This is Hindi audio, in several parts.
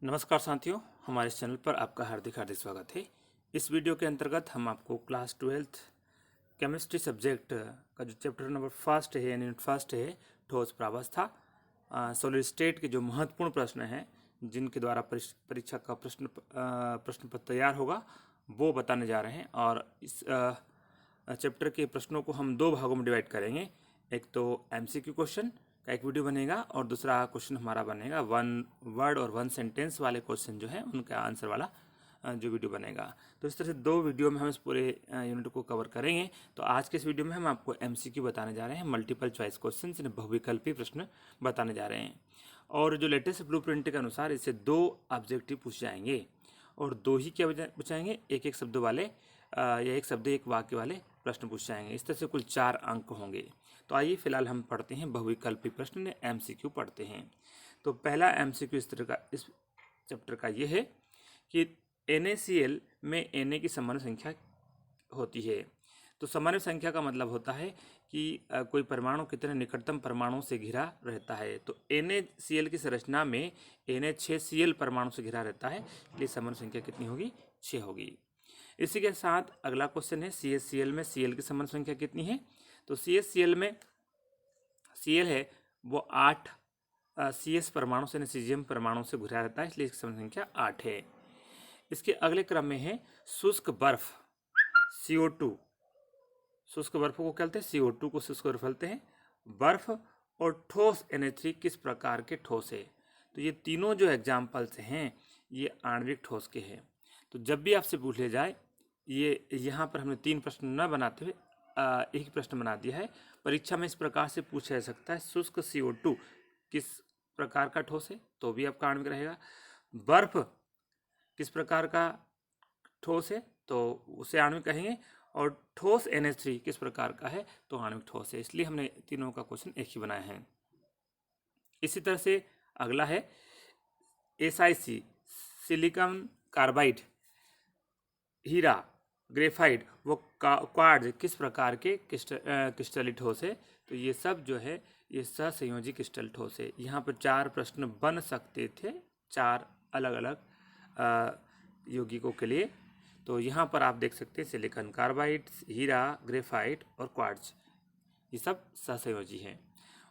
नमस्कार साथियों, हमारे इस चैनल पर आपका हार्दिक हार्दिक स्वागत है। इस वीडियो के अंतर्गत हम आपको क्लास 12th केमिस्ट्री सब्जेक्ट का जो चैप्टर नंबर फर्स्ट है यानी यूनिट फर्स्ट है, ठोस प्रावस्था, सॉलिड स्टेट के जो महत्वपूर्ण प्रश्न हैं जिनके द्वारा परीक्षा का प्रश्न पत्र तैयार होगा वो बताने जा रहे हैं। और इस चैप्टर के प्रश्नों को हम दो भागों में डिवाइड करेंगे। एक तो एमसीक्यू क्वेश्चन का एक वीडियो बनेगा और दूसरा क्वेश्चन हमारा बनेगा 1 वर्ड और 1 सेंटेंस वाले क्वेश्चन जो है उनका आंसर वाला जो वीडियो बनेगा। तो इस तरह से दो वीडियो में हम इस पूरे यूनिट को कवर करेंगे। तो आज के इस वीडियो में हम आपको एमसीक्यू बताने जा रहे हैं, मल्टीपल चॉइस क्वेश्चन यानी बहुविकल्पी प्रश्न बताने जा रहे हैं। और जो लेटेस्ट ब्लूप्रिंट के अनुसार इससे दो ऑब्जेक्टिव पूछ जाएंगे और दो ही क्या पूछाएंगे, एक एक शब्द वाले या एक शब्द एक वाक्य वाले प्रश्न पूछ जाएंगे। इस तरह से कुल 4 अंक होंगे। तो आइए फिलहाल हम पढ़ते हैं बहुविकल्पी प्रश्न एमसीक्यू पढ़ते हैं। तो पहला एमसीक्यू इस तरह का इस चैप्टर का ये है कि NaCl में Na की सामान्य संख्या होती है। तो सामान्य संख्या का मतलब होता है कि कोई परमाणु कितने निकटतम परमाणु से घिरा रहता है। तो NaCl की संरचना में Na6Cl परमाणु से घिरा रहता है, इसलिए सामान्य संख्या कितनी होगी, 6 होगी। इसी के साथ अगला क्वेश्चन है CaCl में Cl की सामान्य संख्या कितनी है। तो CaCl में Cl है वो 8 CS परमाणु से Cesium परमाणु से घिरा रहता है, इसलिए इसकी सामान्य संख्या 8 है। इसके अगले क्रम में है शुष्क बर्फ CO2। शुष्क बर्फ को कहते हैं, CO2 को शुष्क बर्फ कहते हैं। बर्फ और ठोस Na3 किस प्रकार के ठोस है। तो ये तीनों जो एग्जाम्पल्स हैं ये आणविक ठोस के हैं। तो जब भी आपसे पूछ ले जाए, ये यहाँ पर हमने 3 प्रश्न न बनाते हुए एक ही प्रश्न बना दिया है। परीक्षा में इस प्रकार से पूछा जा सकता है, शुष्क CO2 किस प्रकार का ठोस है, तो भी आपका आणविक रहेगा। बर्फ किस प्रकार का ठोस है, तो उसे आणविक कहेंगे। और ठोस Na3 किस प्रकार का है, तो आणविक ठोस है। इसलिए हमने तीनों का क्वेश्चन एक ही बनाया है। इसी तरह से अगला है SiC सिलिकॉन कार्बाइड, हीरा, ग्रेफाइट व क्वार्ट्ज किस प्रकार के क्रिस्टलीय ठोस है। तो ये सब जो है ये सहसंयोजी क्रिस्टल ठोस है। यहाँ पर 4 प्रश्न बन सकते थे, 4 अलग अलग यौगिकों के लिए। तो यहाँ पर आप देख सकते हैं सिलिकॉन कार्बाइड, हीरा, ग्रेफाइट और क्वार्ट्ज, ये सब सहसंयोजी हैं।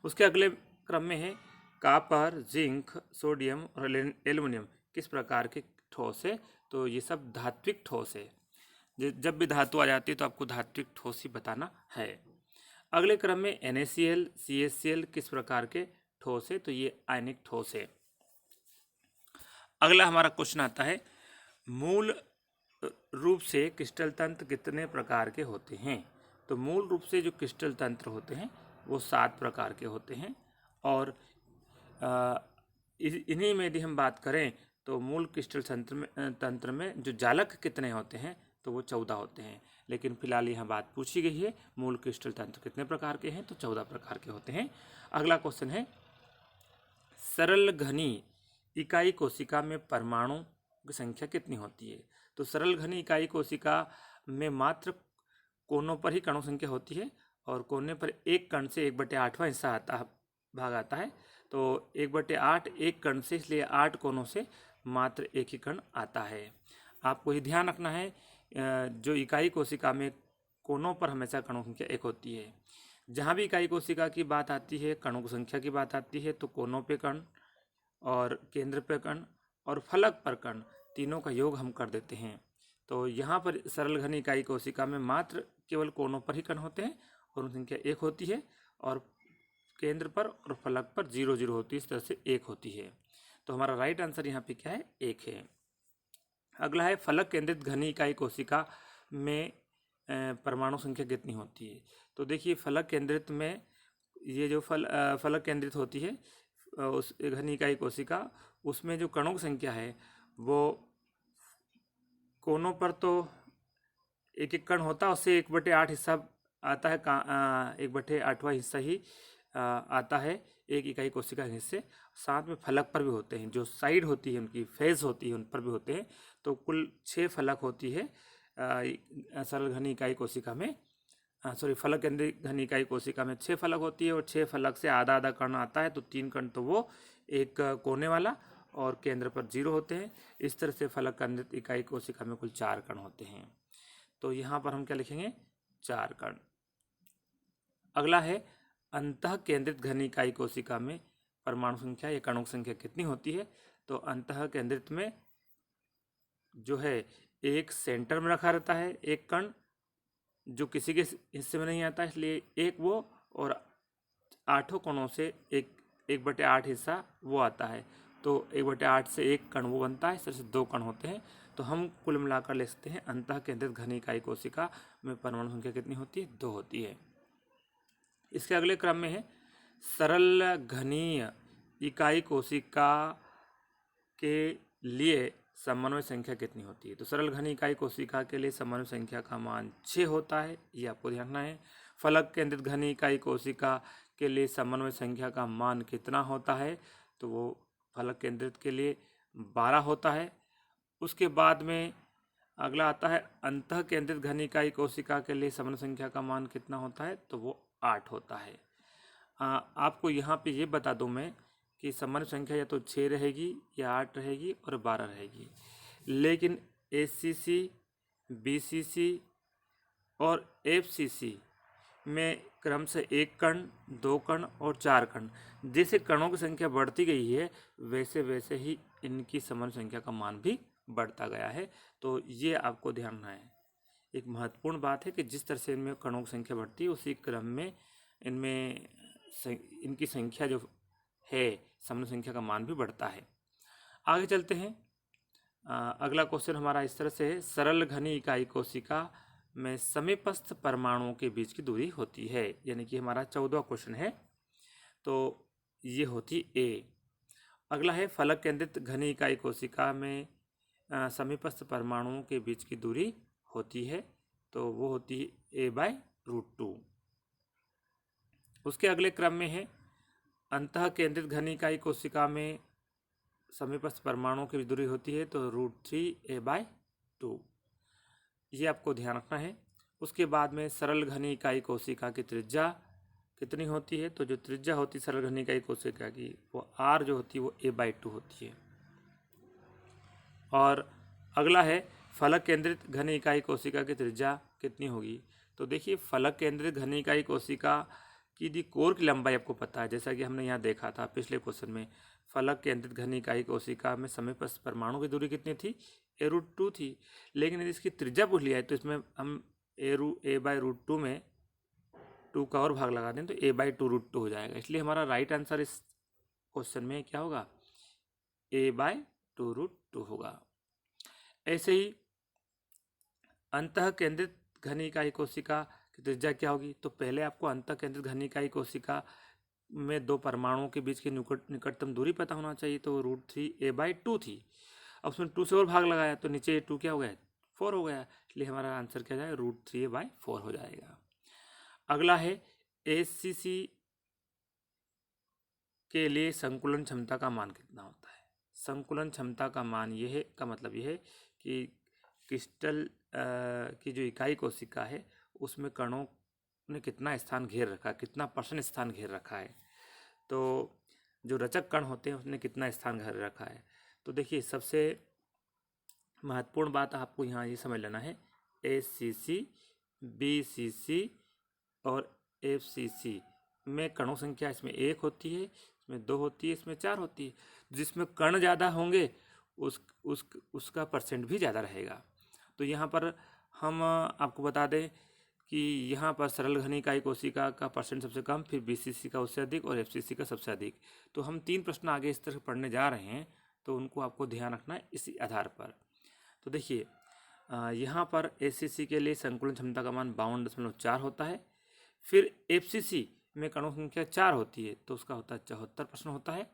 उसके अगले क्रम में है कॉपर, जिंक, सोडियम और एल्युमिनियम किस प्रकार के ठोस है। तो ये सब धात्विक ठोस है। जब भी धातु आ जाती है तो आपको धात्विक ठोस ही बताना है। अगले क्रम में NaCl, CaCl किस प्रकार के ठोस है, तो ये आयनिक ठोस है। अगला हमारा क्वेश्चन आता है, मूल रूप से क्रिस्टल तंत्र कितने प्रकार के होते हैं। तो मूल रूप से जो क्रिस्टल तंत्र होते हैं वो 7 प्रकार के होते हैं। और इन्हीं में यदि हम बात करें तो मूल क्रिस्टल तंत्र में जो जालक कितने होते हैं, तो वो 14 होते हैं। लेकिन फिलहाल यहाँ बात पूछी गई है मूल क्रिस्टल तंत्र कितने प्रकार के हैं, तो 14 प्रकार के होते हैं। अगला क्वेश्चन है, सरल घनी इकाई कोशिका में परमाणु की संख्या कितनी होती है। तो सरल घनी इकाई कोशिका में मात्र कोनों पर ही कणों संख्या होती है और कोने पर एक कण से 1/8वां हिस्सा भाग आता है। तो 1/8 एक कण से, इसलिए 8 कोनों से मात्र एक ही कण आता है। आपको ये ध्यान रखना है, जो इकाई कोशिका में कोनों पर हमेशा कणों की संख्या 1 होती है। जहाँ भी इकाई कोशिका की बात आती है, कणों की संख्या की बात आती है, तो कोनों पे कण और केंद्र पे कण और फलक पर कण तीनों का योग हम कर देते हैं। तो यहाँ पर सरल घनी इकाई कोशिका में मात्र केवल कोनों पर ही कण होते हैं और उनकी संख्या 1 होती है, और केंद्र पर और फलक पर 0 0 होती है। इस तरह से 1 होती है। तो हमारा राइट आंसर यहाँ पे क्या है, 1 है। अगला है, फलक केंद्रित घनी इकाई कोशिका में परमाणु संख्या कितनी होती है। तो देखिए, फलक केंद्रित में ये जो फलक केंद्रित होती है उस घनी इकाई कोशिका, उसमें जो कणों की संख्या है वो कोनों पर तो एक एक कण होता है, उससे 1/8 हिस्सा आता है, 1/8वां हिस्सा ही आता है एक इकाई कोशिका के हिस्से। साथ में फलक पर भी होते हैं, जो साइड होती है उनकी फेज होती है उन पर भी होते हैं। तो कुल 6 फलक होती है सरल घनी इकाई कोशिका में, फलक केंद्रित घनी इकाई कोशिका में 6 फलक होती है और 6 फलक से आधा आधा कण आता है। तो 3 कण तो वो एक कोने वाला और केंद्र पर 0 होते हैं। इस तरह से फलक केंद्रित इकाई कोशिका में कुल 4 कण होते हैं। तो यहाँ पर हम क्या लिखेंगे, 4 कण। अगला है अंतः केंद्रित घन इकाई कोशिका में परमाणु संख्या या कणों की संख्या कितनी होती है। तो अंतः केंद्रित में जो है एक सेंटर में रखा रहता है एक कण, जो किसी के हिस्से में नहीं आता, इसलिए एक वो, और 8 कणों से 1/8 हिस्सा वो आता है। तो 1/8 से एक कण वो बनता है। इस तरह से 2 कण होते हैं। तो हम कुल मिलाकर ले सकते हैं अंतः केंद्रित घन इकाई कोशिका में परमाणु संख्या कितनी होती है, 2 होती है। इसके अगले क्रम में है सरल घनीय इकाई कोशिका के लिए समन्वय संख्या कितनी होती है। तो सरल घनी इकाई कोशिका के लिए समन्वय संख्या का मान 6 होता है, ये आपको ध्यान रखना है। फलक केंद्रित घनी इकाई कोशिका के लिए समन्वय संख्या का मान कितना होता है, तो वो फलक केंद्रित के लिए 12 होता है। उसके बाद में अगला आता है अंतः केंद्रित घनी इकाई कोशिका के लिए समन्वय संख्या का मान कितना होता है, तो वो 8 होता है। आपको यहाँ पे ये बता दूँ मैं कि समन्वय संख्या या तो 6 रहेगी या 8 रहेगी और 12 रहेगी, लेकिन ACC, BCC और FCC में क्रम से 1 कण, 2 कण और 4 कण, जैसे कणों की संख्या बढ़ती गई है वैसे वैसे ही इनकी समन्वय संख्या का मान भी बढ़ता गया है। तो ये आपको ध्यान रखना है। एक महत्वपूर्ण बात है कि जिस तरह से इनमें कणों की संख्या बढ़ती है उसी क्रम में इनमें इनकी संख्या जो है समन्वय संख्या का मान भी बढ़ता है। आगे चलते हैं। अगला क्वेश्चन हमारा इस तरह से है, सरल घनी इकाई कोशिका में समीपस्थ परमाणुओं के बीच की दूरी होती है, यानी कि हमारा 14वां क्वेश्चन है, तो ये होती A। अगला है फलक केंद्रित घनी इकाई कोशिका में समीपस्थ परमाणुओं के बीच की दूरी होती है, तो वो होती है A/√2। उसके अगले क्रम में है अंतः केंद्रित घनी इकाई कोशिका में समीपस्थ परमाणुओं की दूरी होती है, तो √3A/2। ये आपको ध्यान रखना है। उसके बाद में सरल घनी इकाई कोशिका की त्रिज्या कितनी होती है, तो जो त्रिज्या होती है सरल घनी इकाई कोशिका की वो R जो होती है वो A/2 होती है। और अगला है फलक केंद्रित घनी इकाई कोशिका की त्रिज्या कितनी होगी। तो देखिए फलक केंद्रित घनी इकाई कोशिका की दी कोर की लंबाई आपको पता है, जैसा कि हमने यहाँ देखा था पिछले क्वेश्चन में। फलक केंद्रित घनी इकाई कोशिका में समीपस्थ परमाणु की दूरी कितनी थी, A/2 थी, लेकिन यदि इसकी त्रिज्या पूछ लिया है तो इसमें हम A/√2 में 2 का और भाग लगा दें तो A/2√2 हो जाएगा। इसलिए हमारा राइट आंसर इस क्वेश्चन में क्या होगा, A/2√2 होगा। ऐसे ही अंतः केंद्रित घनी इकाई कोशिका की त्रिज्या क्या होगी, तो पहले आपको अंतः केंद्रित घनी इकाई कोशिका में 2 परमाणुओं के बीच की निकटतम दूरी पता होना चाहिए, तो √3A/2 थी। अब उसमें 2 से और भाग लगाया तो नीचे 2 क्या हो गया, 4 हो गया, इसलिए हमारा आंसर क्या जाएगा, √3A/4 हो जाएगा। अगला है ACC के लिए संकुलन क्षमता का मान कितना होता है। संकुलन क्षमता का मान यह है, का मतलब यह है कि क्रिस्टल की जो इकाई कोशिका है उसमें कणों ने कितना स्थान घेर रखा है, कितना % स्थान घेर रखा है। तो जो रचक कण होते हैं उसने कितना स्थान घेर रखा है। तो देखिए सबसे महत्वपूर्ण बात आपको यहाँ ये समझ लेना है, ACC, BCC और FCC में कणों संख्या इसमें 1 होती है, इसमें 2 होती है, इसमें 4 होती है। जिसमें कण ज़्यादा होंगे उसका % भी ज़्यादा रहेगा। तो यहाँ पर हम आपको बता दें कि यहाँ पर सरल घनी इकाई कोशिका का % सबसे कम, फिर BCC का उससे अधिक और FCC का सबसे अधिक। तो हम 3 प्रश्न आगे इस तरह पढ़ने जा रहे हैं, तो उनको आपको ध्यान रखना है इसी आधार पर। तो देखिए यहाँ पर ACC के लिए संकुलन क्षमता का मान 52.4 होता है। फिर FCC में कणों की संख्या 4 होती है, तो उसका होता है 74% होता है।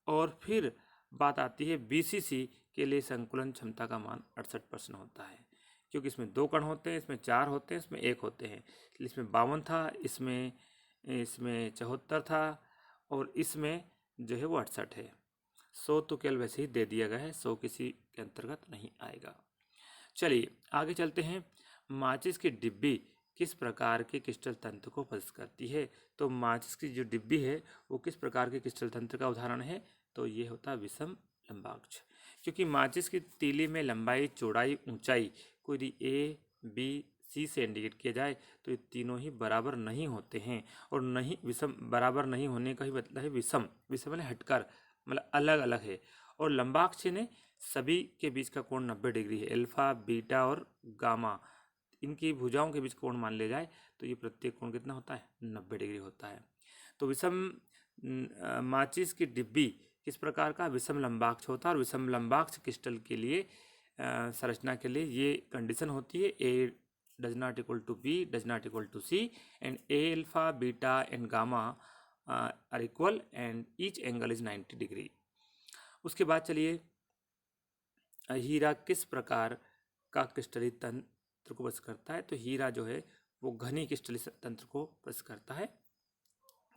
और फिर बात आती है BCC के लिए संकुलन क्षमता का मान 68% होता है, क्योंकि इसमें 2 कण होते हैं, इसमें 4 होते हैं, इसमें 1 होते हैं। इसमें 52 था, इसमें 74 था और इसमें जो है वो 68 है। 100 तो केवल वैसे ही दे दिया गया है, 100 किसी के अंतर्गत नहीं आएगा। चलिए आगे चलते हैं। माचिस की डिब्बी किस प्रकार के क्रिस्टल तंत्र को प्रदर्शित करती है। तो माचिस की जो डिब्बी है वो किस प्रकार के क्रिस्टल तंत्र का उदाहरण है, तो ये होता है विषम लंबाक्ष। क्योंकि माचिस की तीली में लंबाई, चौड़ाई, ऊंचाई को यदि ए, बी, सी से इंडिकेट किया जाए तो ये तीनों ही बराबर नहीं होते हैं। और नहीं विषम, बराबर नहीं होने का ही मतलब है विषम। विषम मतलब हटकर, मतलब अलग अलग है। और लंबाक्ष ने सभी के बीच का कोण 90 डिग्री है। अल्फा, बीटा और गामा, इनकी भुजाओं के बीच कोण मान लिया जाए तो ये प्रत्येक कोण कितना होता है? 90 डिग्री होता है। तो विषम माचिस की डिब्बी किस प्रकार का? विषम लंबाक्ष होता है। और विषम लंबाक्ष क्रिस्टल के लिए संरचना के लिए ये कंडीशन होती है, A does not equal to B, does not equal to C, and A alpha, beta and gamma are equal and each angle is 90 degree. उसके बाद चलिए, हीरा किस प्रकार का क्रिस्टलीय तंत्र को प्रदर्शित करता है? तो हीरा जो है वो घनी क्रिस्टलीय तंत्र को प्रदर्शित करता है।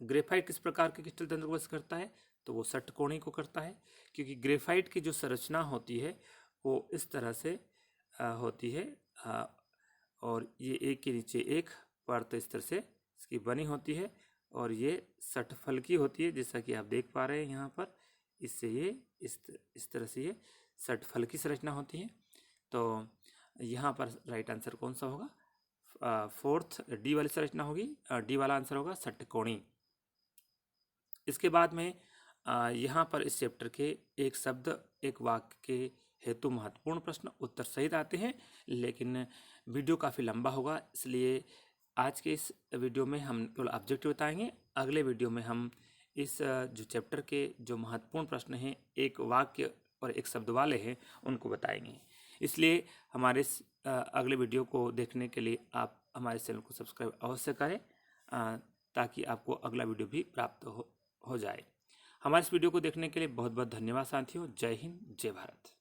ग्रेफाइट किस प्रकार के क्रिस्टल तंत्र को प्रदर्शित करता है? तो वो षटकोणी को करता है, क्योंकि ग्रेफाइट की जो संरचना होती है वो इस तरह से होती है, और ये एक के नीचे एक परत इस तरह से इसकी बनी होती है, और ये षटफलकी होती है, जैसा कि आप देख पा रहे हैं यहाँ पर। इससे ये इस तरह से ये षटफलकी संरचना होती है। तो यहाँ पर राइट आंसर कौन सा होगा? फोर्थ डी वाली संरचना होगी, डी वाला आंसर होगा षटकोणी। इसके बाद में यहाँ पर इस चैप्टर के एक शब्द एक वाक्य के हेतु महत्वपूर्ण प्रश्न उत्तर सहित आते हैं, लेकिन वीडियो काफ़ी लंबा होगा, इसलिए आज के इस वीडियो में हम केवल ऑब्जेक्टिव बताएंगे। अगले वीडियो में हम इस जो चैप्टर के जो महत्वपूर्ण प्रश्न हैं, एक वाक्य और एक शब्द वाले हैं, उनको बताएंगे। इसलिए हमारे इस अगले वीडियो को देखने के लिए आप हमारे चैनल को सब्सक्राइब अवश्य करें, ताकि आपको अगला वीडियो भी प्राप्त हो जाए। हमारे इस वीडियो को देखने के लिए बहुत बहुत धन्यवाद साथियों। जय हिंद, जय भारत।